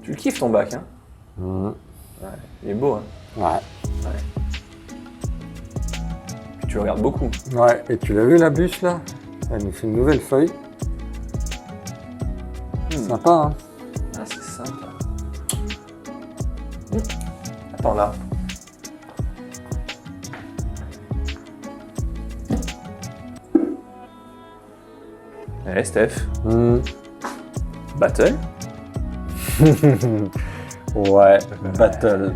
Tu le kiffes ton bac, hein? Mmh. Ouais, il est beau, hein? Ouais. Puis tu le regardes beaucoup. Ouais, et tu l'as vu la bûche là? Elle nous fait une nouvelle feuille. Sympa, hein? Ah, c'est sympa. Attends là. Allez, Steph. Battle? Ouais, battle.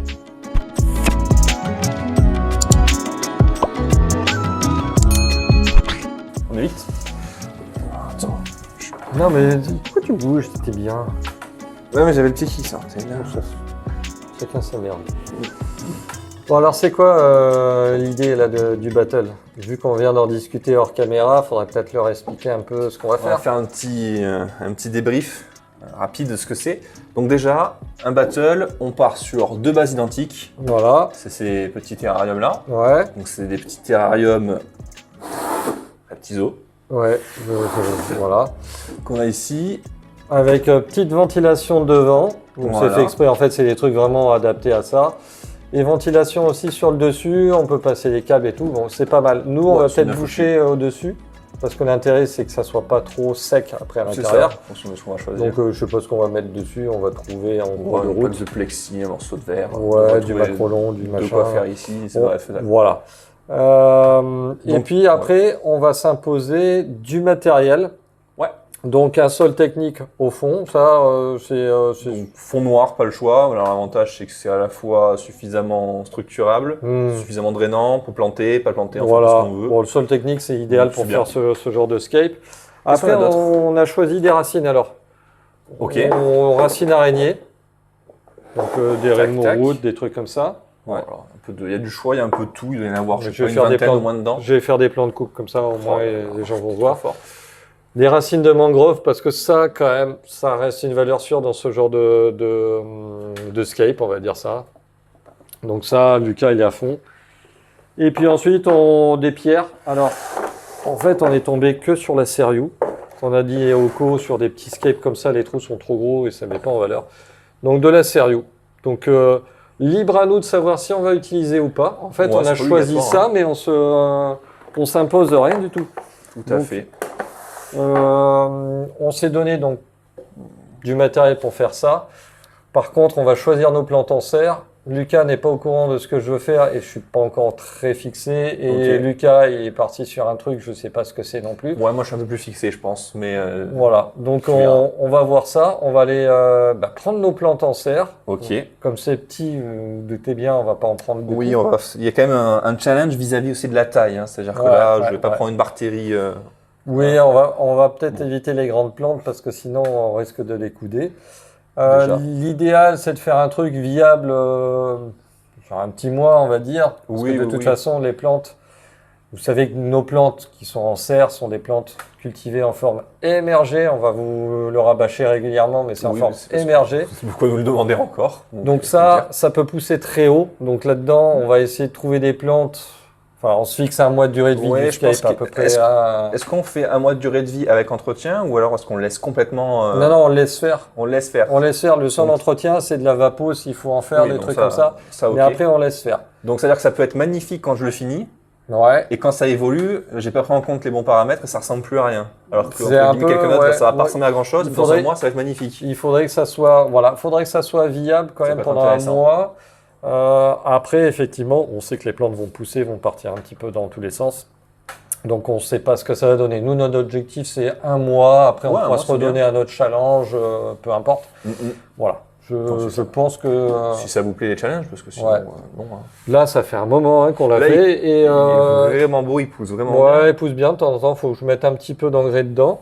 On est vite. Attends. Non mais pourquoi tu bouges? C'était bien. Ouais, mais j'avais le petit qui ça. C'est bien. Chacun sa merde. Bon alors c'est quoi l'idée là du battle? Vu qu'on vient d'en discuter hors caméra, faudrait peut-être leur expliquer un peu ce qu'on va On va faire. faire un petit débrief rapide de ce que c'est. Donc déjà, un battle, on part sur 2 bases identiques. Voilà. C'est ces petits terrariums là. Ouais. Donc c'est des petits terrariums à petits os Ouais. Voilà. qu'on a ici. Avec petite ventilation devant. Donc Voilà. c'est fait exprès. En fait, c'est des trucs vraiment adaptés à ça. Et ventilation aussi sur le dessus. On peut passer les câbles et tout. Bon, c'est pas mal. Nous, on Ouais, va c'est peut-être bien boucher au-dessus. Parce que l'intérêt, c'est que ça soit pas trop sec après à C'est l'intérieur. ça, en fonction de ce qu'on va choisir. Donc je sais pas ce qu'on va mettre dessus. On va trouver en gros de une plaque route. de plexi, un morceau de verre. Ouais, du macrolon, du De machin. quoi faire ici, c'est vrai, faisable. Voilà. Et Donc, puis après, on va s'imposer du matériel. Ouais. Donc un sol technique au fond, ça c'est Donc, fond noir, pas le choix. Alors, l'avantage, c'est que c'est à la fois suffisamment structurable, suffisamment drainant, on peut planter, pas planter, enfin, voilà. ce qu'on veut. Bon, le sol technique, c'est idéal Donc, pour c'est bien. faire ce genre de scape. Qu'est-ce Après, qu'on a d'autre on a choisi des racines alors. Ok. Racines araignées. Donc des Tac, Rainbow tac. Root, des trucs comme ça. Ouais. Alors, il y a du choix, il y a un peu de tout. Il doit y en avoir, je Je sais vais pas, faire une des vingtaine plans. au moins dedans. Je vais faire des plans de coupe comme ça, au moins les gens vont voir. Fort. Des racines de mangrove, parce que ça, quand même, ça reste une valeur sûre dans ce genre de scape, on va dire ça. Donc ça, Lucas, il est à fond. Et puis ensuite, des pierres. Alors, en fait, on est tombé que sur la Seriou. On a dit au co sur des petits scapes comme ça, les trous sont trop gros et ça ne met pas en valeur. Donc de la Seriou. Donc libre à nous de savoir si on va utiliser ou pas. En fait, Ouais, on a c'est pas choisi obligatoire, ça, mais on s'impose rien du tout. Tout à Donc, fait. On s'est donné donc du matériel pour faire ça. Par contre, on va choisir nos plantes en serre. Lucas n'est pas au courant de ce que je veux faire et je suis pas encore très fixé. Et Ok. Lucas, il est parti sur un truc, je sais pas ce que c'est non plus. Ouais, moi, je suis un peu plus fixé, je pense. Mais Voilà, donc tu verras. on va voir ça. On va aller prendre nos plantes en serre. Ok. Comme c'est petit, vous doutez bien, on va pas en prendre beaucoup. Oui, il y a quand même un challenge vis-à-vis aussi de la taille. Hein. C'est-à-dire que Ouais, là, ouais, je vais pas ouais. prendre une bartérie. Oui, on va peut-être éviter les grandes plantes parce que sinon on risque de les couder. Déjà. L'idéal, c'est de faire un truc viable sur un petit mois, on va dire. Parce Oui, que de oui, toute oui. façon, les plantes, vous savez que nos plantes qui sont en serre sont des plantes cultivées en forme émergée. On va vous le rabâcher régulièrement, mais c'est en Oui, forme c'est parce que- émergée. C'est pourquoi vous le demandez encore. Donc ça peut pousser très haut. Donc là-dedans, on va essayer de trouver des plantes. Enfin, on se fixe un mois de durée de vie Ouais, du je pense scape à que- peu près. à- Est-ce qu'on fait un mois de durée de vie avec entretien ou alors est-ce qu'on le laisse complètement. Non, on laisse faire. On le laisse faire. On laisse faire. Le seul Donc- entretien, c'est de la vapo s'il faut en faire, Oui, des donc trucs comme ça. Ça, ok. Mais après, on laisse faire. Donc, c'est-à-dire que ça peut être magnifique quand je le finis. Ouais. Et quand ça évolue, j'ai pas pris en compte les bons paramètres et ça ressemble plus à rien. Alors que C'est un peu, quelques notes, ouais, ça va pas ouais. ressembler à grand chose. Il Dans faudrait- un mois, ça va être magnifique. Il faudrait que ça soit, faudrait que ça soit viable quand Ça même peut être pendant un intéressant. mois. Après, effectivement, on sait que les plantes vont pousser, vont partir un petit peu dans tous les sens. Donc, on ne sait pas ce que ça va donner. Nous, notre objectif, c'est un mois. Après, on Ouais, un pourra mois, se c'est redonner un autre challenge, peu importe. Voilà. Non, c'est Je ça. pense que Si ça vous plaît les challenges, parce que sinon, Ouais. non. Hein. là, ça fait un moment hein, qu'on l'a Là, fait. Et, Il est vraiment beau, il pousse vraiment ouais, bien. il pousse bien. De temps en temps, il faut que je mette un petit peu d'engrais dedans.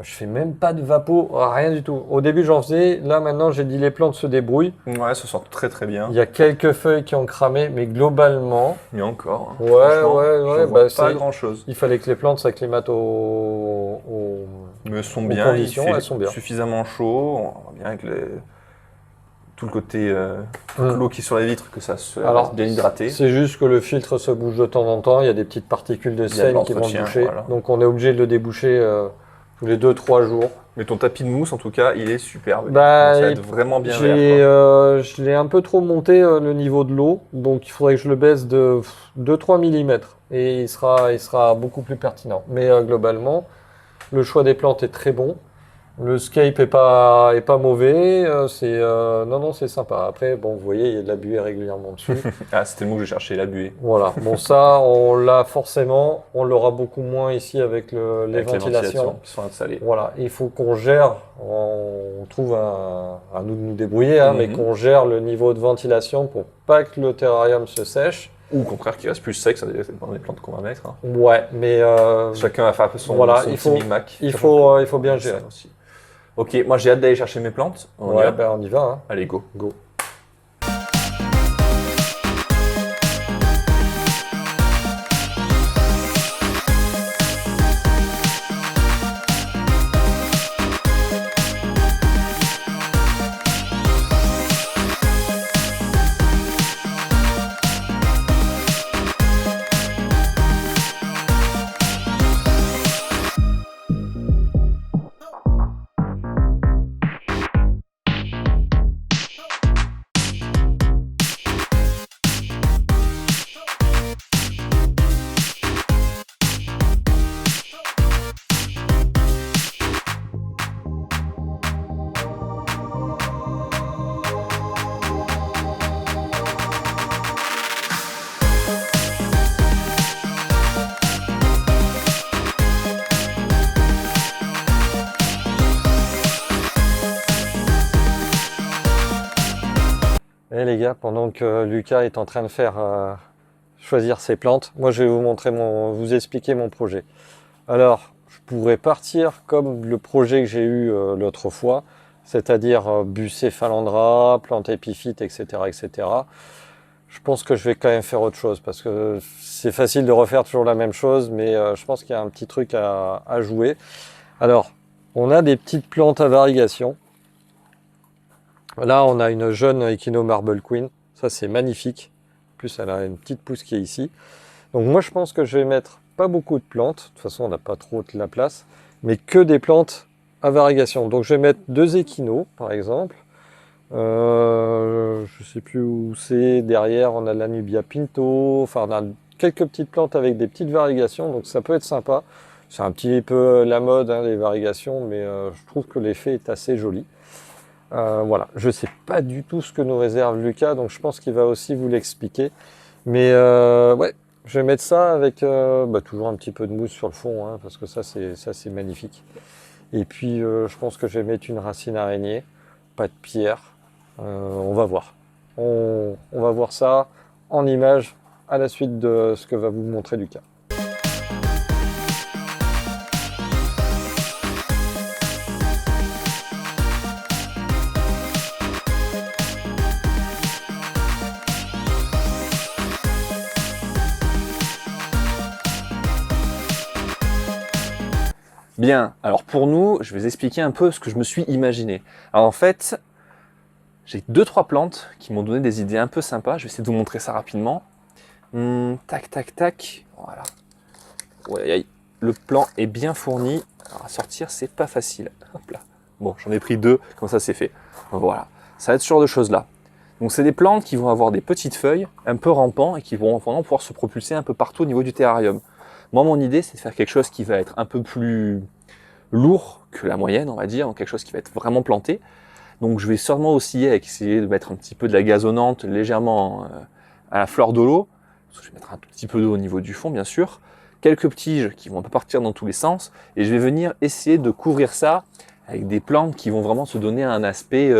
Je fais même pas de vapo, rien du tout. Au début, j'en faisais. Là, maintenant, j'ai dit les plantes se débrouillent. Ouais, ça sent très très bien. Il y a quelques feuilles qui ont cramé, mais globalement, Mais encore. Hein. Ouais, Franchement, ouais, j'en ouais, vois bah, pas c'est- grand chose. il fallait que les plantes s'acclimatent Mais elles sont aux bien. conditions, il fait elles sont bien. suffisamment chaud. On voit bien avec les. tout le côté l'eau qui est sur les vitres, que ça Alors, reste bien hydraté. C'est juste que le filtre se bouge de temps en temps, il y a des petites particules de Il y a de sel qui vont l'entretien, boucher, voilà. donc on est obligé de le déboucher tous les 2-3 jours. Mais ton tapis de mousse, en tout cas, il est superbe. Bah, ça va être vraiment bien vert, quoi. Je l'ai un peu trop monté le niveau de l'eau, donc il faudrait que je le baisse de 2-3 mm et il sera beaucoup plus pertinent. Mais globalement, le choix des plantes est très bon. Le scape est pas mauvais, non, c'est sympa. Après, bon, vous voyez, il y a de la buée régulièrement dessus. Ah, c'était le mot que j'ai cherché, la buée. Voilà. Bon, ça, on l'a forcément, on l'aura beaucoup moins ici avec les Avec ventilations. qui sont installées. Voilà, il faut qu'on gère, on trouve à nous de nous débrouiller, hein, mais qu'on gère le niveau de ventilation pour pas que le terrarium se sèche. Ou au contraire, qu'il reste plus sec, ça dépend des plantes qu'on va mettre. Hein. Ouais, mais chacun va faire un peu son petit micmac. Il faut bien gérer. Aussi. Ok, moi j'ai hâte d'aller chercher mes plantes. On y va. Hein. Allez, go. Go. Et les gars, pendant que Lucas est en train de faire choisir ses plantes, moi je vais vous expliquer mon projet. Alors, je pourrais partir comme le projet que j'ai eu l'autre fois, c'est-à-dire Bucephalandra, plante épiphyte, etc., etc. Je pense que je vais quand même faire autre chose parce que c'est facile de refaire toujours la même chose, mais je pense qu'il y a un petit truc à jouer. Alors, on a des petites plantes à variegation. Là, on a une jeune Echino Marble Queen. Ça, c'est magnifique. En plus, elle a une petite pousse qui est ici. Donc moi, je pense que je vais mettre pas beaucoup de plantes. De toute façon, on n'a pas trop de la place. Mais que des plantes à variegation. Donc je vais mettre 2 Echino, par exemple. Je ne sais plus où c'est. Derrière, on a la Nubia Pinto. Enfin, on a quelques petites plantes avec des petites varigations. Donc ça peut être sympa. C'est un petit peu la mode, hein, les varigations. Mais je trouve que l'effet est assez joli. Voilà, je ne sais pas du tout ce que nous réserve Lucas, donc je pense qu'il va aussi vous l'expliquer. Mais ouais, je vais mettre ça avec toujours un petit peu de mousse sur le fond, hein, parce que ça c'est magnifique. Et puis je pense que je vais mettre une racine araignée, pas de pierre. On va voir. On va voir ça en image à la suite de ce que va vous montrer Lucas. Bien, alors pour nous, je vais vous expliquer un peu ce que je me suis imaginé. Alors en fait, j'ai 2-3 plantes qui m'ont donné des idées un peu sympas. Je vais essayer de vous montrer ça rapidement. Tac, tac, tac. Voilà. Ouais, le plan est bien fourni. Alors à sortir, c'est pas facile. Hop là. Bon, j'en ai pris 2, comme ça c'est fait. Voilà, ça va être ce genre de choses là. Donc c'est des plantes qui vont avoir des petites feuilles, un peu rampants, et qui vont vraiment pouvoir se propulser un peu partout au niveau du terrarium. Moi, mon idée, c'est de faire quelque chose qui va être un peu plus lourd que la moyenne, on va dire, quelque chose qui va être vraiment planté. Donc je vais sûrement osciller avec essayer de mettre un petit peu de la gazonnante légèrement à la fleur de l'eau. Je vais mettre un tout petit peu d'eau au niveau du fond, bien sûr. Quelques tiges qui vont un peu partir dans tous les sens. Et je vais venir essayer de couvrir ça avec des plantes qui vont vraiment se donner un aspect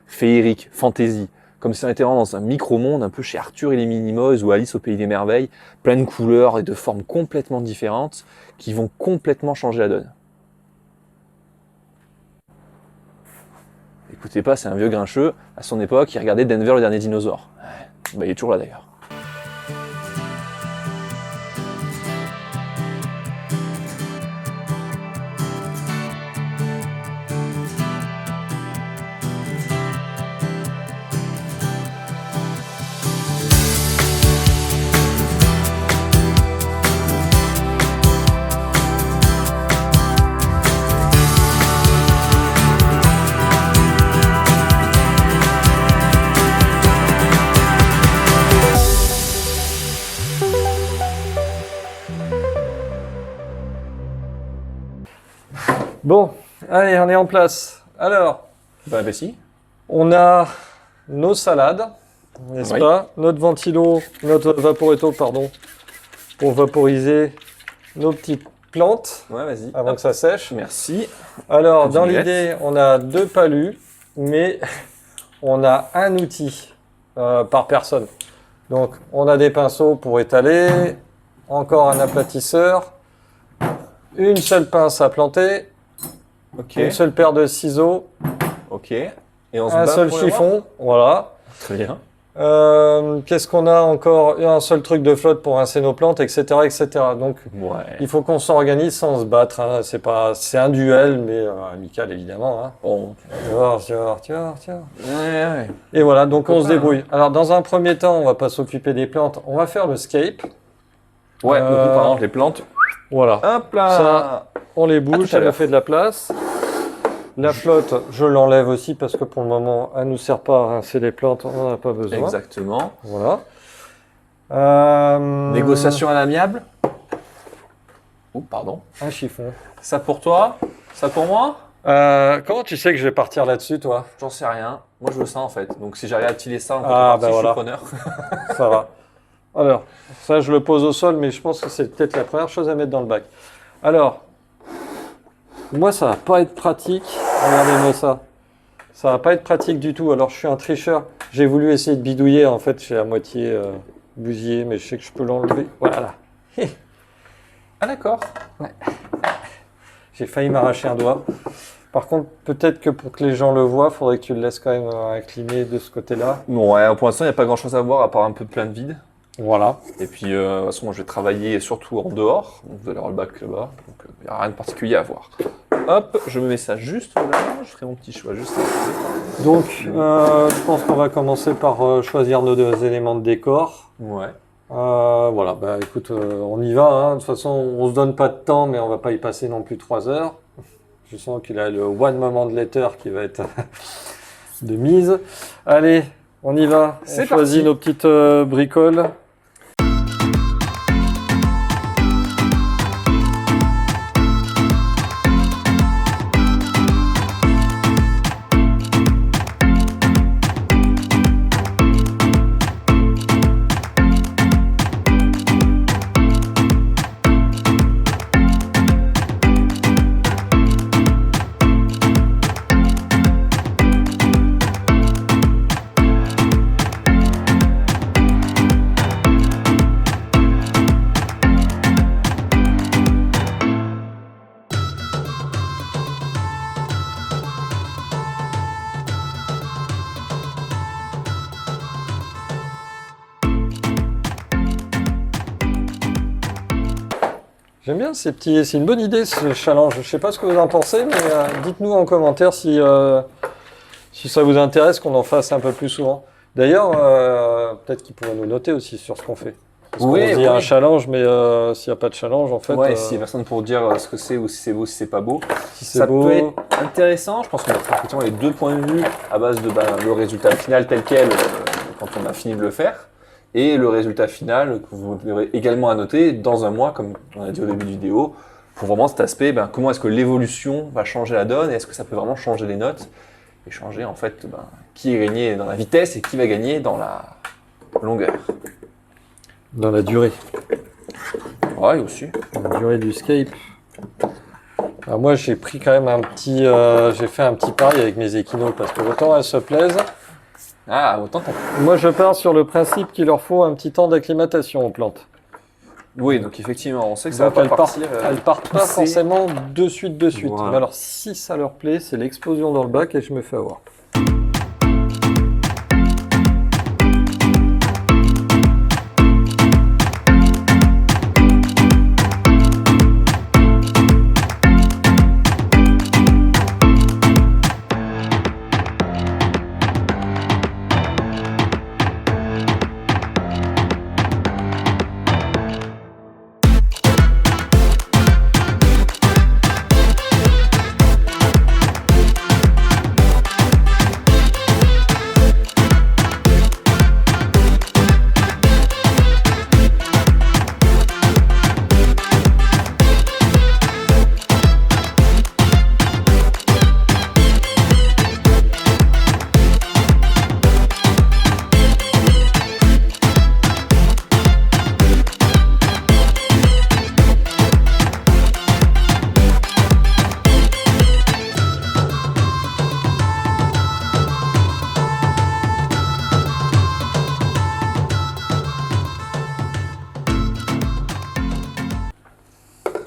féerique, fantaisie. Comme si on était vraiment dans un micro-monde, un peu chez Arthur et les Minimoys ou Alice au Pays des Merveilles, plein de couleurs et de formes complètement différentes qui vont complètement changer la donne. Écoutez pas, c'est un vieux grincheux. À son époque, il regardait Denver le dernier dinosaure. Bah, il est toujours là d'ailleurs. Bon, allez, on est en place. Alors, Bon appétit. on a nos salades, n'est-ce Oui. pas? Notre ventilo, notre vaporetto, pardon, pour vaporiser nos petites plantes Ouais, vas-y. avant que ça sèche. Merci. Alors, dans Vinaigrette. l'idée, on a 2 palus, mais on a un outil par personne. Donc, on a des pinceaux pour étaler, encore un aplatisseur, une seule pince à planter, Ok. une seule paire de ciseaux, Ok. Et on se un bat seul pour les voir chiffon, voilà. Très bien. Qu'est-ce qu'on a encore? Un seul truc de flotte pour rincer nos plantes, etc., etc. Donc, Ouais. il faut qu'on s'organise sans se battre. Hein. C'est un duel, mais amical évidemment. Hein. Bon. Tu vas voir. Ouais. Et voilà, donc on se Copain, débrouille. Alors, dans un premier temps, on va pas s'occuper des plantes. On va faire le scape. Ouais, donc, par exemple, les plantes. Voilà. Hop là. Ça, on les À bouge, tout à ça nous l'heure. fait de la place. La flotte, je l'enlève aussi parce que pour le moment, elle nous sert pas à rincer les plantes, on n'en a pas besoin. Exactement. Voilà. Négociation à l'amiable. Oh, pardon. Un chiffon. Ça pour toi. Ça pour moi. Comment tu sais que je vais partir là-dessus, toi? J'en sais rien. Moi, je veux ça en fait. Donc, si j'arrive à tirer ça en Ah, contrepartie, bah je suis voilà. preneur. Ça va. Alors, ça, je le pose au sol, mais je pense que c'est peut-être la première chose à mettre dans le bac. Alors, moi, ça va pas être pratique. Regardez-moi ça. Ça va pas être pratique du tout. Alors, je suis un tricheur. J'ai voulu essayer de bidouiller. En fait, j'ai à moitié bousillé, mais je sais que je peux l'enlever. Voilà. Ah, d'accord. J'ai failli m'arracher un doigt. Par contre, peut-être que pour que les gens le voient, il faudrait que tu le laisses quand même incliner de ce côté-là. Bon, ouais, pour l'instant, il n'y a pas grand chose à voir à part un peu de plein de vide. Voilà. Et puis, de toute façon, moi, je vais travailler surtout en dehors. Donc, vous allez avoir le bac là-bas. Donc, il n'y a rien de particulier à voir. Hop, je me mets ça juste là. Je ferai mon petit choix juste là. Donc, je pense qu'on va commencer par choisir nos 2 éléments de décor. Ouais. Voilà, bah écoute, on y va. Hein. De toute façon, on se donne pas de temps, mais on va pas y passer non plus 3 heures. Je sens qu'il a le one moment de letter qui va être de mise. Allez, on y va. On C'est choisit parti. nos petites bricoles. J'aime bien ces petits. C'est une bonne idée ce challenge. Je sais pas ce que vous en pensez, mais dites-nous en commentaire si ça vous intéresse qu'on en fasse un peu plus souvent. D'ailleurs, peut-être qu'ils pourraient nous noter aussi sur ce qu'on fait. Parce qu'on se dit un challenge, mais s'il n'y a pas de challenge, en fait. Ouais, s'il n'y a personne pour dire ce que c'est ou si c'est beau, si c'est pas beau. Si c'est Ça beau. peut être intéressant. Je pense qu'on va faire effectivement les 2 points de vue à base de le résultat final tel quel quand on a fini de le faire. Et le résultat final que vous aurez également à noter dans un mois, comme on a dit au début de vidéo, pour vraiment cet aspect, comment est-ce que l'évolution va changer la donne, et est-ce que ça peut vraiment changer les notes, et changer en fait qui est gagné dans la vitesse et qui va gagner dans la longueur. Dans la durée. Ouais, aussi. La durée du scape. Alors moi, j'ai pris quand même un petit. J'ai fait un petit pari avec mes équinos parce que autant elles se plaisent. Ah, autant t'as... Moi, je pars sur le principe qu'il leur faut un petit temps d'acclimatation aux plantes. Oui, donc effectivement, on sait que ça Donc va elles pas partent, partir. elles partent pas pousser. forcément de suite. Voilà. Mais alors, si ça leur plaît, c'est l'explosion dans le bac et je me fais avoir.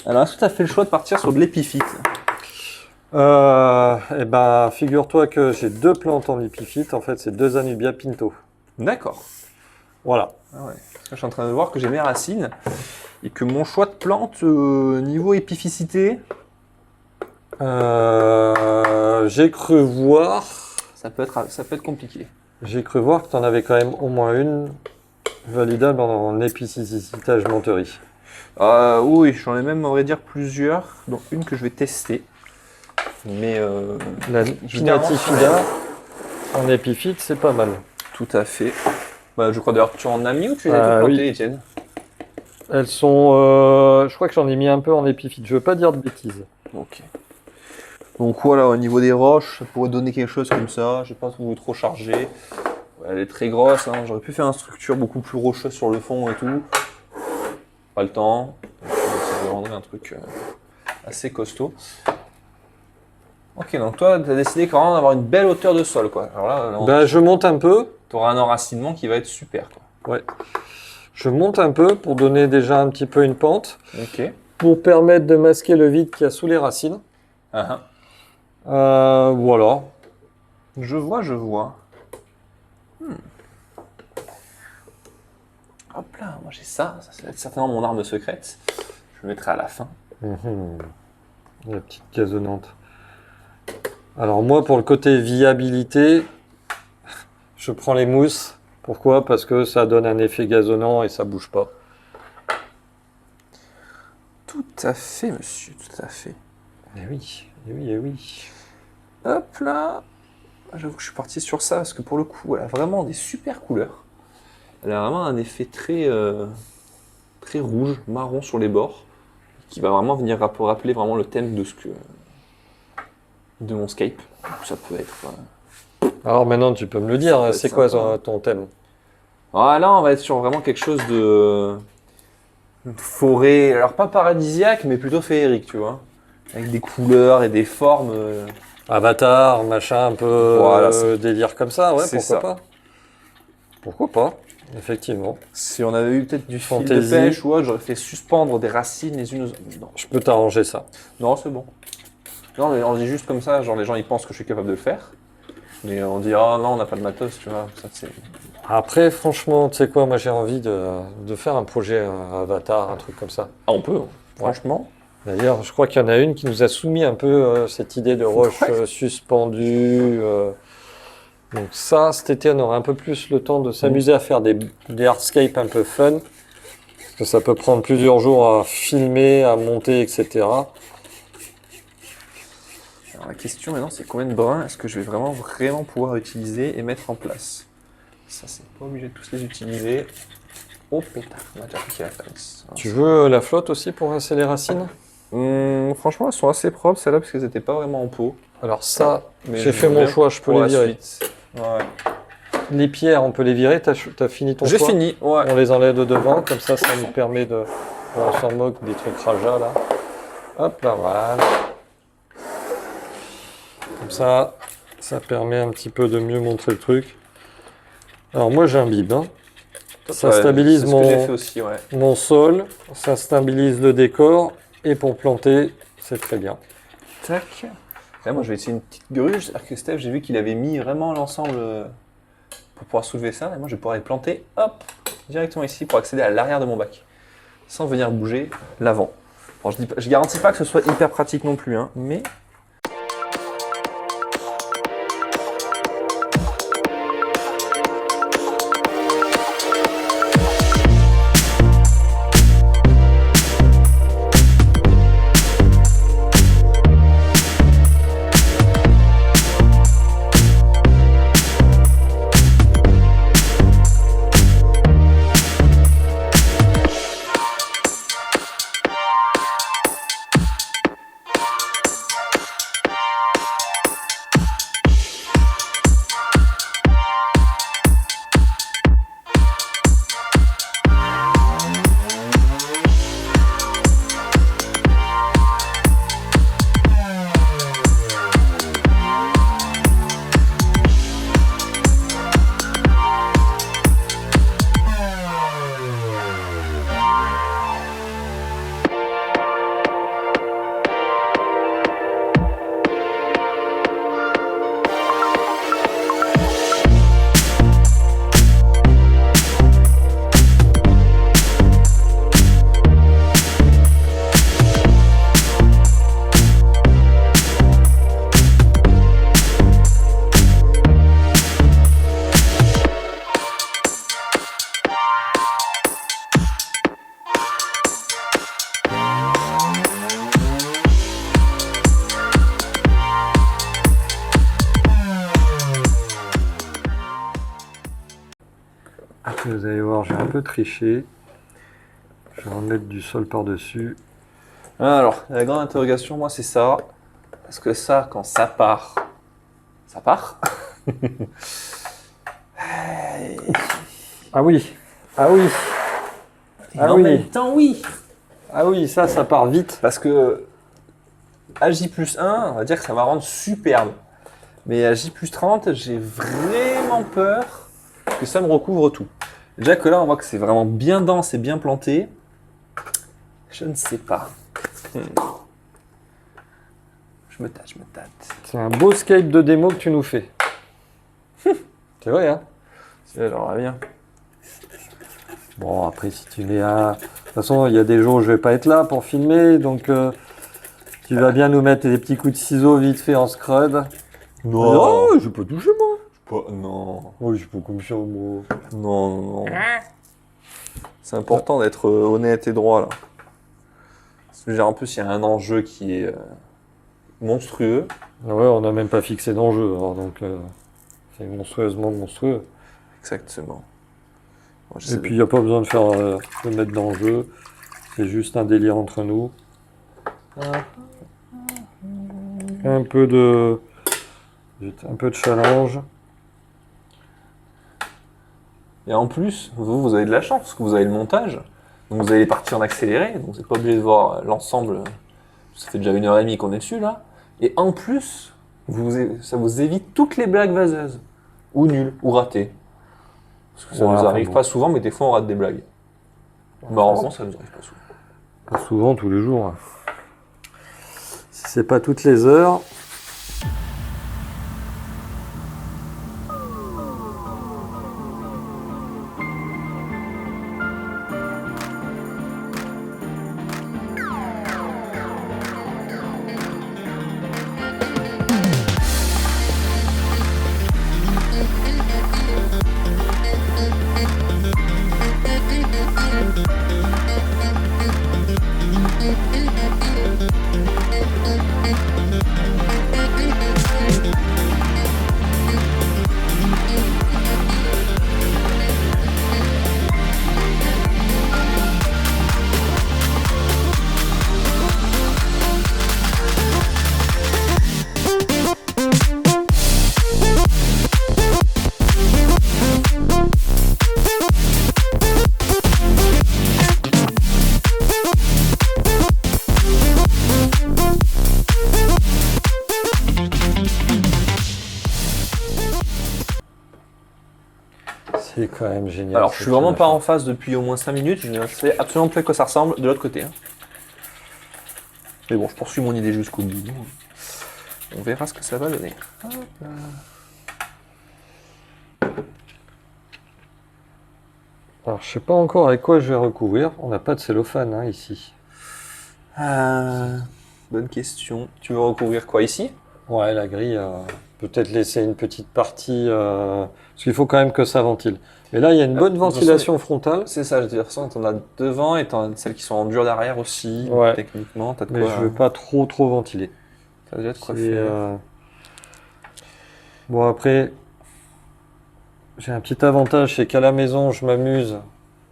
Alors, est-ce que tu as fait le choix de partir sur de l'épiphyte? Eh ben, figure-toi que j'ai 2 plantes en épiphyte. En fait, c'est 2 Anubia Pinto. D'accord. Voilà. Ah ouais. Parce que je suis en train de voir que j'ai mes racines et que mon choix de plante, niveau épiphycité, J'ai cru voir ça peut être compliqué. que tu en avais quand même au moins une validable en épicicitage menterie. Oui, j'en ai même, on va dire, plusieurs, dont une que je vais tester. Mais La je Pinatifida en épiphyte, c'est pas mal. tout à fait. Bah, je crois d'ailleurs que tu en as mis ou tu les as toutes Oui. plantées, Étienne? Elles sont... je crois que j'en ai mis un peu en épiphyte. Je veux pas dire de bêtises. Ok. Donc voilà, au niveau des roches, ça pourrait donner quelque chose comme ça. Je n'ai pas trouvé trop chargé. Ouais, elle est très grosse, hein. J'aurais pu faire une structure beaucoup plus rocheuse sur le fond et tout. Pas le temps. Donc, ça va rendre un truc assez costaud. Ok, donc toi, tu as décidé quand même d'avoir une belle hauteur de sol, quoi. Alors là, Ben, je monte un peu. tu auras un enracinement qui va être super, quoi. Ouais. Je monte un peu pour donner déjà un petit peu une pente. Ok. Pour permettre de masquer le vide qu'il y a sous les racines. Ah, Voilà. je vois. Hop là, moi j'ai ça. Ça va être certainement mon arme secrète. Je le mettrai à la fin. La petite gazonnante. Alors moi, pour le côté viabilité, je prends les mousses. Pourquoi? Parce que ça donne un effet gazonnant et ça bouge pas. Tout à fait, monsieur, tout à fait. Eh oui, eh oui, eh oui. Hop là. J'avoue que je suis parti sur ça parce que pour le coup, elle a vraiment des super couleurs. Elle a vraiment un effet très rouge, marron sur les bords, qui va vraiment venir rappeler vraiment le thème de mon scape. Donc ça peut être. Alors maintenant, tu peux me le dire, Ça peut c'est être quoi sympa. ton thème? Ah, là, on va être sur vraiment quelque chose de forêt, alors pas paradisiaque, mais plutôt féerique, tu vois, avec des couleurs et des formes. Avatar, machin, un peu Voilà, c'est- délire comme ça, ouais, c'est pourquoi ça. pas? Pourquoi pas, effectivement. Si on avait eu peut-être du fil de Fantaisie. pêche ou autre, j'aurais fait suspendre des racines les unes aux autres. Non, Je peux t'arranger ça. non, c'est bon. Non, mais on dit juste comme ça, genre les gens ils pensent que je suis capable de le faire. Mais on dit, ah non, on n'a pas de matos, tu vois. Ça, c'est... Après, franchement, tu sais quoi, moi j'ai envie de faire un projet Avatar, un truc comme ça. Ah, on peut, hein. Franchement. D'ailleurs, je crois qu'il y en a une qui nous a soumis un peu cette idée de roche Ouais. suspendue. Donc ça, cet été, on aura un peu plus le temps de s'amuser à faire des hardscapes un peu fun. Parce que ça peut prendre plusieurs jours à filmer, à monter, etc. Alors la question maintenant, c'est combien de brins est-ce que je vais vraiment pouvoir utiliser et mettre en place? Ça, c'est pas obligé de tous les utiliser. Oh pétard, on a déjà piqué la face. Tu veux la flotte aussi pour rincer les racines? Franchement, elles sont assez propres celles-là parce qu'elles n'étaient pas vraiment en pot. Alors ça, Mais j'ai je fait veux mon bien choix, je peux pour les la virer. suite. Ouais. Les pierres, on peut les virer, t'as fini ton J'ai choix? fini, ouais. On les enlève de devant, comme ça nous permet de... On s'en moque des trucs raja là. Hop là, voilà. Comme ça permet un petit peu de mieux montrer le truc. Alors moi j'ai un bib, hein. Ça Ouais, stabilise c'est ce que j'ai fait aussi, ouais. mon sol, ça stabilise le décor, et pour planter, c'est très bien. Tac. Là, moi, je vais essayer une petite grue. C'est-à-dire que Steph, j'ai vu qu'il avait mis vraiment l'ensemble pour pouvoir soulever ça. Et moi, je vais pouvoir les planter, hop, directement ici pour accéder à l'arrière de mon bac. Sans venir bouger l'avant. Bon, je garantis pas que ce soit hyper pratique non plus, hein, mais Vous allez voir, j'ai un peu triché. Je vais remettre du sol par-dessus. Alors, la grande interrogation, moi, c'est ça. Parce que ça, quand ça part, ça part. Ah oui, ah oui, Et Ah en oui. même temps, oui. ah oui, ça part vite. Parce que à J+1, on va dire que ça va rendre superbe. Mais à J+30, j'ai vraiment peur que ça me recouvre tout. Déjà que là, on voit que c'est vraiment bien dense et bien planté. Je ne sais pas. Je me tâte. C'est un beau scape de démo que tu nous fais. C'est vrai, hein? Alors, bien. Bon, après, si tu mets un... De toute façon, il y a des jours où je vais pas être là pour filmer, donc tu vas bien nous mettre des petits coups de ciseaux vite fait en scrud. Non. je vais pas toucher, moi. Non. Oh, je suis pas comme ça, moi. Non. C'est important d'être honnête et droit, là. Parce que, en plus, il y a un enjeu qui est monstrueux. Ouais, on n'a même pas fixé d'enjeu, alors donc c'est monstrueusement monstrueux. Exactement. Moi, Et puis, il n'y a pas besoin de mettre d'enjeu. C'est juste un délire entre nous. Un peu de challenge. Et en plus, vous avez de la chance, parce que vous avez le montage. Donc vous avez les parties en accéléré, donc vous n'êtes pas obligé de voir l'ensemble. Ça fait déjà 1h30 qu'on est dessus, là. Et en plus, ça vous évite toutes les blagues vaseuses. Ou nulles, ou ratées. Parce que ça Ouais, nous arrive bon. pas souvent, mais des fois on rate des blagues. Mais normalement, ça nous arrive pas souvent. Pas souvent, tous les jours. Si c'est pas toutes les heures. C'est quand même génial. Alors, je suis vraiment pas en phase depuis au moins 5 minutes. Je ne sais absolument pas à quoi ça ressemble de l'autre côté. Hein. Mais bon, je poursuis mon idée jusqu'au bout. On verra ce que ça va donner. Hop là. Alors, je sais pas encore avec quoi je vais recouvrir. On n'a pas de cellophane hein, ici. Bonne question. Tu veux recouvrir quoi ici? Ouais, la grille. Peut-être laisser une petite partie. Parce qu'il faut quand même que ça ventile. Mais là, il y a une bonne ventilation frontale. C'est ça, de toute façon, t'en as devant et t'en as celles qui sont en dur derrière aussi. Ouais. Techniquement, t'as de Mais quoi. je veux pas trop ventiler. T'as déjà de quoi C'est, faire. Bon, après, j'ai un petit avantage, c'est qu'à la maison, je m'amuse.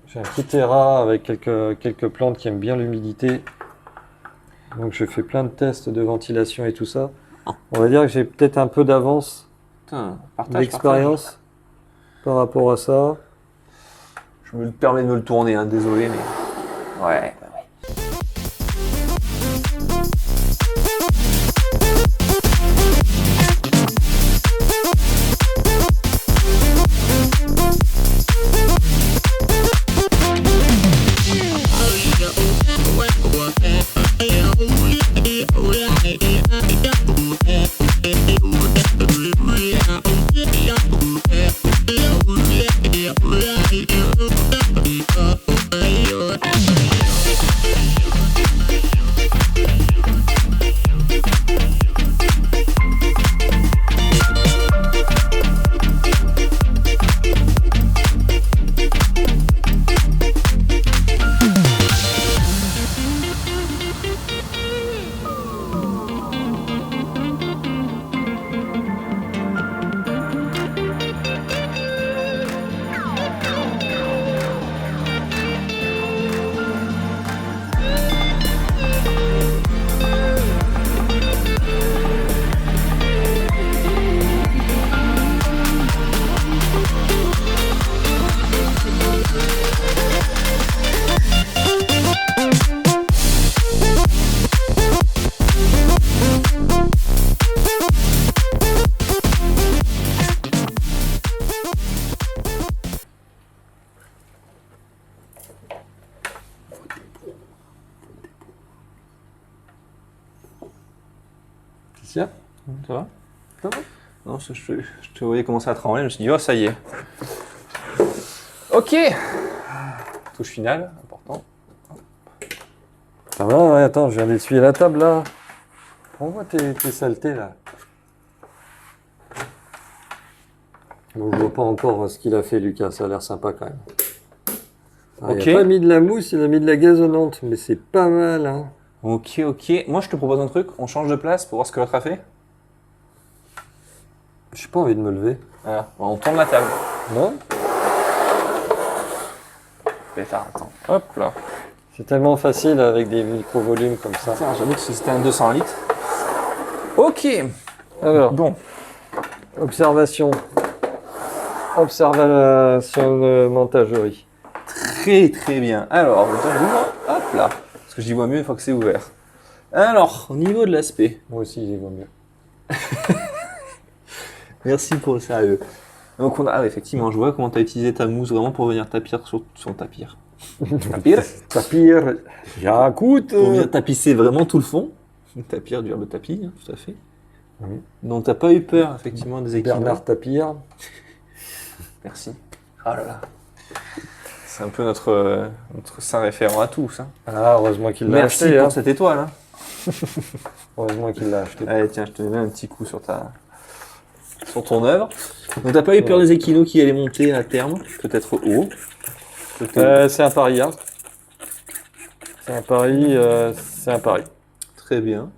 J'ai un petit terrain avec quelques plantes qui aiment bien l'humidité. Donc, je fais plein de tests de ventilation et tout ça. On va dire que j'ai peut-être un peu d'avance Putain, partage. d'expérience par rapport à ça. Je me permets de me le tourner, hein, désolé, mais. Ouais. Ça va? Ça va. Non, je te voyais commencer à trembler, je me suis dit, oh, ça y est. Ok. Touche finale, important. Ça va, ouais, attends, je viens d'essuyer la table là. Prends-moi tes saletés là. Bon, je vois pas encore ce qu'il a fait, Lucas, ça a l'air sympa quand même. Ah, Ok. il a pas mis de la mousse, il a mis de la gazonnante, mais c'est pas mal, hein. Ok, ok. Moi, je te propose un truc, on change de place pour voir ce que l'autre a fait. J'ai pas envie de me lever. Voilà, on tourne la table. Non? Pétard, attends. Hop là. C'est tellement facile avec des micro-volumes comme ça. Tiens, j'avoue que si c'était un 200 litres. Ok. Alors, Bon. observation. Observation de montagerie. Très très bien. Alors, j'ouvre. Hop là. Parce que j'y vois mieux une fois que c'est ouvert. Alors, au niveau de l'aspect. Moi aussi, il vaut mieux. Merci pour le sérieux. Donc, on a, effectivement, je vois comment tu as utilisé ta mousse vraiment pour venir tapir sur ta pire. Tapir. Tapir, j'écoute. Pour venir tapisser vraiment tout le fond. Tapir du verbe tapis, hein, tout à fait. Oui. Donc, t'as pas eu peur, effectivement, des équipements. Bernard Tapir. Merci. Oh là là. C'est un peu notre saint référent à tous. Hein. Ah, heureusement qu'il l'a Merci acheté. pour Hein. cette étoile. Hein. Heureusement qu'il l'a acheté. Allez, tiens, je te mets un petit coup sur ton œuvre. Donc, t'as pas eu peur des équinox qui allaient monter à terme, peut-être haut. C'est un pari. Hein. C'est un pari. C'est un pari. Très bien.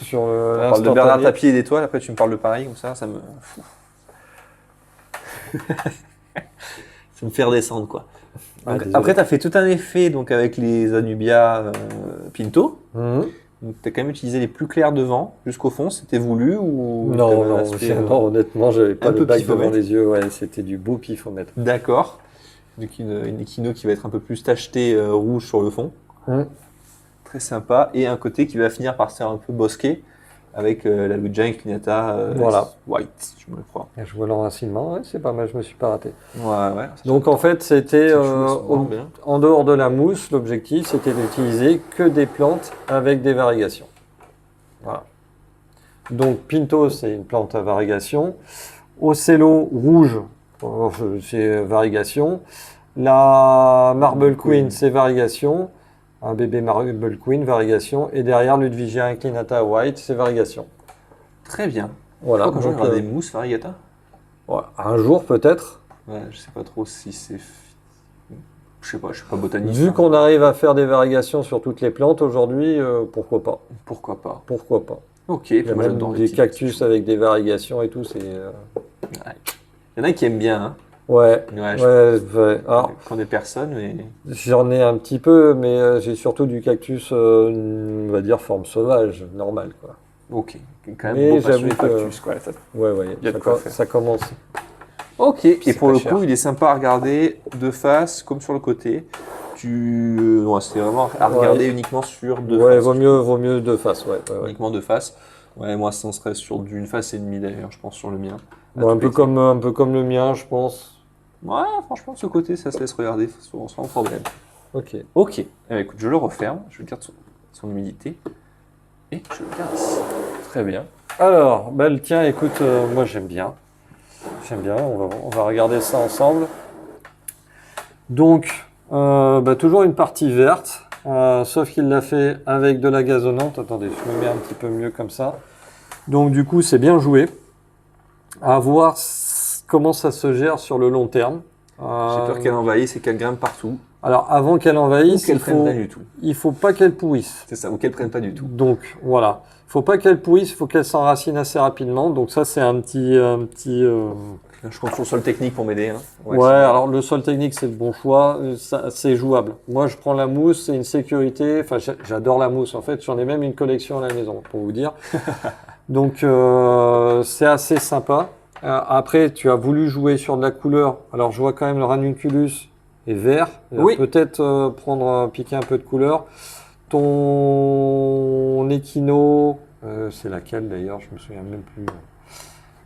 Sur On parle de Bernard Tapie et d'étoiles, après tu me parles de Paris, comme ça me... ça me fait redescendre, quoi. Ah, Donc, après, tu as fait tout un effet donc, avec les Anubia Pinto. Mhm. Donc, tu as quand même utilisé les plus clairs devant, jusqu'au fond. C'était voulu ou... Non, t'avais un non, aspect, non, honnêtement, j'avais pas un le peu bac devant pifomètre. les yeux. Ouais, c'était du beau pifomètre. D'accord. Donc, une équino qui va être un peu plus tachetée rouge sur le fond. Mhm. Très sympa. Et un côté qui va finir par faire un peu bosquet avec la Luja Inclinata Voilà. White, si je me le crois. Et je vois l'enracinement, ouais, c'est pas mal, je me suis pas raté. Ouais, ouais. Donc en fait, c'était Ces choses sont vraiment bien. en dehors de la mousse, l'objectif c'était d'utiliser que des plantes avec des variégations. Voilà. Donc Pinto, c'est une plante à variégation. Ocello rouge, c'est variégation. La Marble Queen, c'est variégation. Un bébé Marble Queen, variégation. Et derrière, Ludwigia inclinata white, c'est variégation. Très bien. Voilà. Je crois qu'un jour, il y donc, aura des mousses variegata. ouais, un jour peut-être. Ouais, je sais pas trop si c'est... Je sais pas, je suis pas botaniste. Vu hein. qu'on arrive à faire des variégations sur toutes les plantes aujourd'hui, pourquoi pas? Pourquoi pas. Pourquoi pas? Ok, Il y puis a moi même j'adore les des petites cactus choses. avec des variégations et tout, c'est... Ouais. Il y en a qui aiment bien, hein. Ouais, Ouais, ouais. Alors, je connais personne, mais... j'en ai un petit peu, mais j'ai surtout du cactus, on va dire, forme sauvage, normale, quoi. Ok, quand même Mais beau passionné j'avoue que- cactus, quoi. Ouais, Il y a de quoi faire. ça commence. Ok, et c'est pour pas le cher. coup, il est sympa à regarder de face comme sur le côté. Ouais, c'est vraiment à regarder Ouais. uniquement sur deux Ouais, faces. vaut mieux de face, ouais. Uniquement de face. Ouais, moi, ça en serait sur d'une face et demie d'ailleurs, je pense, sur le mien. Bon, un peu comme le mien, je pense. Ouais, franchement, de ce côté, ça se laisse regarder sans problème. Ok. Ok, eh bien, écoute, je le referme, je garde son humidité et je le garde ici. Très bien. Alors, bah, le tien, écoute, moi j'aime bien. J'aime bien, on va regarder ça ensemble. Donc, toujours une partie verte, sauf qu'il l'a fait avec de la gazonnante. Attendez, je me mets un petit peu mieux comme ça. Donc du coup, c'est bien joué. À voir comment ça se gère sur le long terme. J'ai peur qu'elle envahisse et qu'elle grimpe partout. Alors, avant qu'elle Ou envahisse, qu'elle prenne pas du tout. il faut pas qu'elle pourrisse. C'est ça, ou qu'elle prenne pas du tout. Donc voilà, il faut pas qu'elle pourrisse, il faut qu'elle s'enracine assez rapidement. Donc ça c'est un petit. Je compte sur le sol technique pour m'aider. Hein. Ouais, alors le sol technique c'est le bon choix, c'est jouable. Moi je prends la mousse, c'est une sécurité. Enfin j'adore la mousse en fait, j'en ai même une collection à la maison pour vous dire. Donc c'est assez sympa. Après tu as voulu jouer sur de la couleur. Alors je vois quand même le ranunculus est vert. Oui. Peut-être piquer un peu de couleur. Ton échino, c'est laquelle d'ailleurs, je me souviens même plus.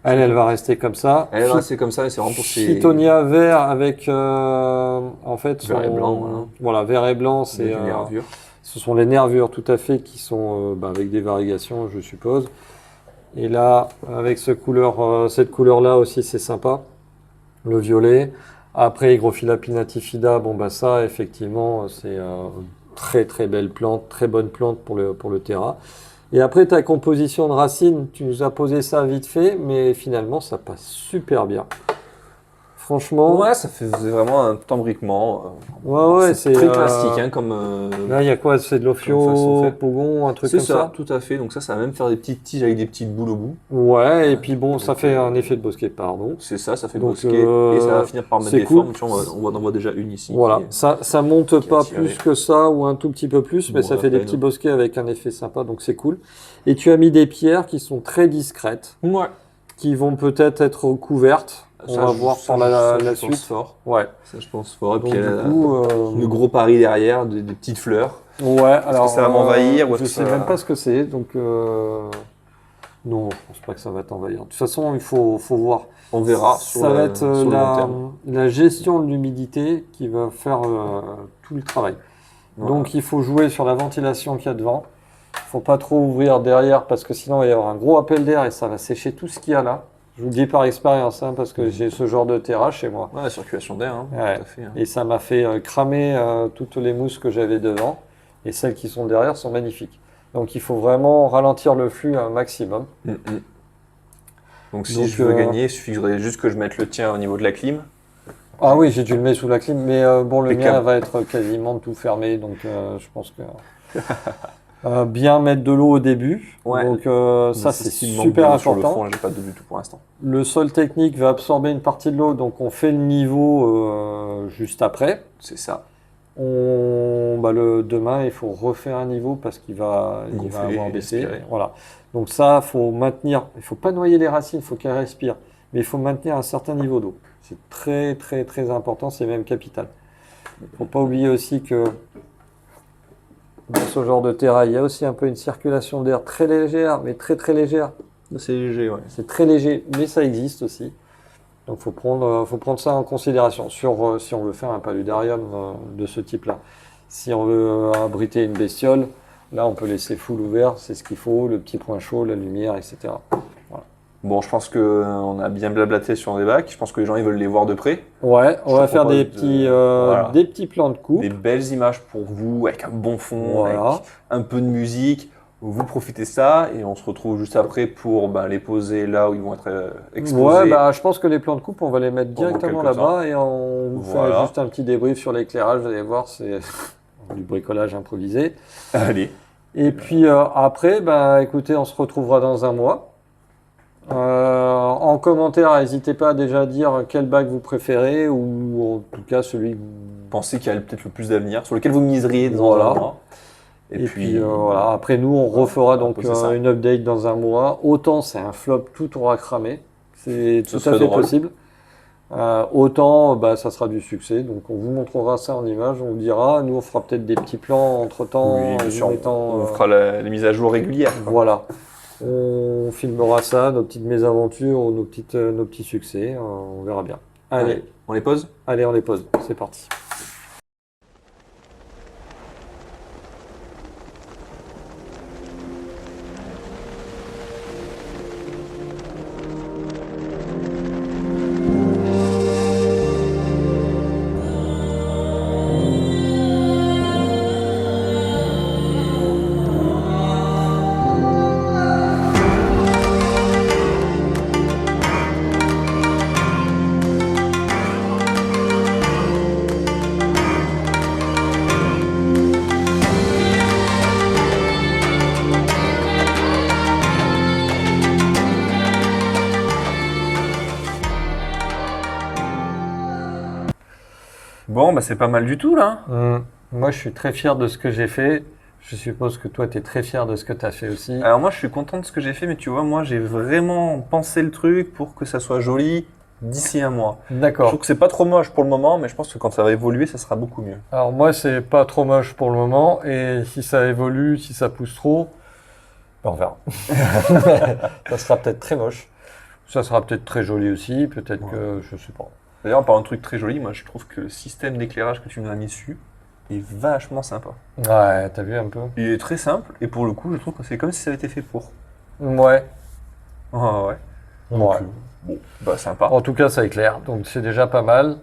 Elle va rester comme ça. Elle va rester comme ça et c'est vraiment pour ses... Phytonia vert avec en fait Vert et blanc, voilà, vert et blanc, des c'est nervures. ce sont les nervures tout à fait qui sont avec des variégations, je suppose. Et là, avec cette couleur-là aussi, c'est sympa. Le violet. Après, Hygrophila pinnatifida, bon bah ça, effectivement, c'est très très belle plante, très bonne plante pour le terra. Et après, ta composition de racines, tu nous as posé ça vite fait, mais finalement, ça passe super bien. Franchement, Ouais, ça faisait vraiment un imbriquement. ouais, C'est très classique, hein, comme. Là, il y a quoi? C'est de Comme façon de l'ophio, faire. pogon, un truc C'est comme ça? tout à fait. Donc ça va même faire des petites tiges avec des petites boules au bout. Ouais, et puis bon, ça fait un effet de bosquet, pardon. C'est ça fait Donc, bosquet. Et ça va finir par mettre c'est des cool. formes. Tu vois, on en voit déjà une ici. Voilà, ça monte qui est pas attiré. plus que ça, ou un tout petit peu plus, mais Bon, ça à fait des peine. petits bosquets avec un effet sympa, donc c'est cool. Et tu as mis des pierres qui sont très discrètes, Ouais. qui vont peut-être être couvertes. On va voir par la je pense suite. fort. Ouais. Ça, je pense fort. Et Donc puis, du coup, le gros pari derrière, des petites fleurs. ouais, alors que ça va m'envahir ou est-ce je que sais ça- même pas ce que c'est, donc non, je pense pas que ça va t'envahir. De toute façon, il faut voir. On verra sur Ça va le, être sur le long terme. la gestion de l'humidité qui va faire tout le travail. Voilà. Donc il faut jouer sur la ventilation qu'il y a devant. Il faut pas trop ouvrir derrière parce que sinon il va y avoir un gros appel d'air et ça va sécher tout ce qu'il y a là. Je vous le dis par expérience, hein, parce que j'ai ce genre de terrasse chez moi. Ouais, la circulation d'air, hein, Ouais. tout à fait. Hein. Et ça m'a fait cramer toutes les mousses que j'avais devant. Et celles qui sont derrière sont magnifiques. Donc il faut vraiment ralentir le flux un maximum. Donc si Donc, je veux gagner, il suffirait juste que je mette le tien au niveau de la clim. Ah oui, j'ai dû le mettre sous la clim, mais bon, le mien Impeccable. va être quasiment tout fermé, donc je pense que bien mettre de l'eau au début. Ouais. Donc ça c'est Nécessitement super de- Sur le important. fond, là, j'ai pas d'eau du tout pour l'instant. Le sol technique va absorber une partie de l'eau, donc on fait le niveau juste après. C'est ça. Demain, il faut refaire un niveau parce qu'il va Gonfler, avoir baissé. respirer. Voilà. Donc ça, faut maintenir. Il faut pas noyer les racines, il faut qu'elles respirent, mais il faut maintenir un certain niveau d'eau. C'est très très très important, c'est même capital. Il faut pas oublier aussi que dans ce genre de terrain, il y a aussi un peu une circulation d'air très légère, mais très très légère. C'est léger, ouais. C'est très léger, mais ça existe aussi. Donc faut prendre ça en considération sur si on veut faire un paludarium de ce type-là. Si on veut abriter une bestiole, là on peut laisser full ouvert, c'est ce qu'il faut, le petit point chaud, la lumière, etc. Bon, je pense qu'on a bien blablaté sur les bacs. Je pense que les gens ils veulent les voir de près. Ouais, on Je va te faire propose voilà. des petits plans de coupe. Des belles images pour vous, avec un bon fond, Voilà. avec un peu de musique. Vous profitez de ça et on se retrouve juste après pour les poser là où ils vont être exposés. Ouais, je pense que les plans de coupe, on va les mettre On voit directement quelques-uns. là-bas et on vous fait Voilà. juste un petit débrief sur l'éclairage. Vous allez voir, c'est du bricolage improvisé. Allez. Et puis après, écoutez, on se retrouvera dans un mois. En commentaire, n'hésitez pas à déjà dire quel bac vous préférez ou en tout cas celui que vous... Pensez qu'il y a peut-être le plus d'avenir, sur lequel vous miseriez dans Voilà. un mois. Et puis voilà, après nous on refera on va donc poser ça. une update dans un mois. Autant c'est un flop, tout aura cramé, c'est tout à serait fait drôle. possible. Autant ça sera du succès, donc on vous montrera ça en image, on vous dira, nous on fera peut-être des petits plans entre temps, Oui, bien sûr, on euh, fera les mises à jour régulières. quoi. voilà. On filmera ça, nos petites mésaventures ou nos petits succès, on verra bien. Allez, On les pose. allez, on les pose, c'est parti. Bon, c'est pas mal du tout là. Moi je suis très fier de ce que j'ai fait. Je suppose que toi tu es très fier de ce que tu as fait aussi. Alors moi je suis content de ce que j'ai fait, mais tu vois, moi j'ai vraiment pensé le truc pour que ça soit joli d'ici un mois. Je D'accord. trouve que c'est pas trop moche pour le moment, mais je pense que quand ça va évoluer, ça sera beaucoup mieux. Alors moi c'est pas trop moche pour le moment et si ça évolue, si ça pousse trop, on verra. Ça sera peut-être très moche. Ça sera peut-être très joli aussi, peut-être que je sais pas. D'ailleurs, en parlant de trucs très jolis, moi je trouve que le système d'éclairage que tu nous as mis dessus est vachement sympa. Ouais, t'as vu un peu? Il est très simple et pour le coup, je trouve que c'est comme si ça avait été fait pour. Ouais. Ah ouais. Ouais. Donc, bon, bah sympa. En tout cas, ça éclaire, donc c'est déjà pas mal.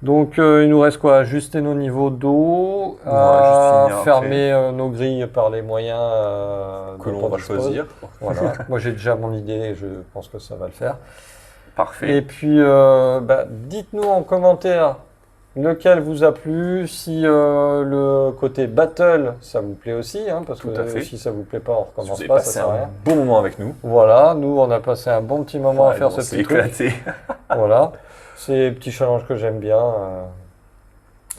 Donc il nous reste quoi? Ajuster nos niveaux d'eau, Ouais, juste finir fermer nos grilles par les moyens que dont l'on on va dispose. choisir. Voilà. Moi j'ai déjà mon idée et je pense que ça va le faire. Parfait. Et puis dites-nous en commentaire lequel vous a plu, si le côté battle ça vous plaît aussi, hein, parce Tout que à fait. si ça vous plaît pas, on Si vous recommence avez pas, ça passé sert à un rien. bon moment avec nous. Voilà, nous on a passé un bon petit moment à faire ce C'est petit truc. éclaté. Voilà, c'est des petits challenges que j'aime bien.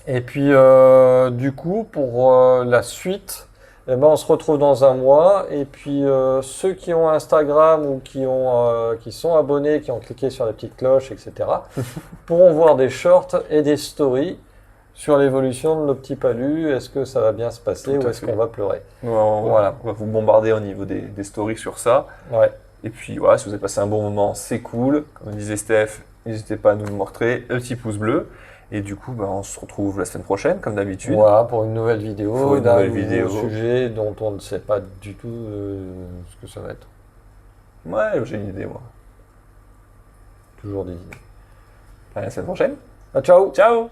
Et puis, du coup, pour la suite, eh ben, on se retrouve dans un mois. Et puis, ceux qui ont Instagram ou qui sont abonnés, qui ont cliqué sur la petite cloche, etc., pourront voir des shorts et des stories sur l'évolution de nos petits palus. Est-ce que ça va bien se passer Tout ou à est-ce fait. qu'on va pleurer? Voilà. On va vous bombarder au niveau des stories sur ça. Ouais. Et puis voilà, si vous avez passé un bon moment, c'est cool. Comme disait Steph, n'hésitez pas à nous le montrer, un petit pouce bleu. Et du coup, bah, on se retrouve la semaine prochaine, comme d'habitude. Voilà, pour une nouvelle vidéo, Pour une d'un nouvelle nouveau vidéo. sujet dont on ne sait pas du tout ce que ça va être. Ouais, j'ai une idée, moi. Toujours des idées. À la semaine prochaine. Ah, ciao! Ciao!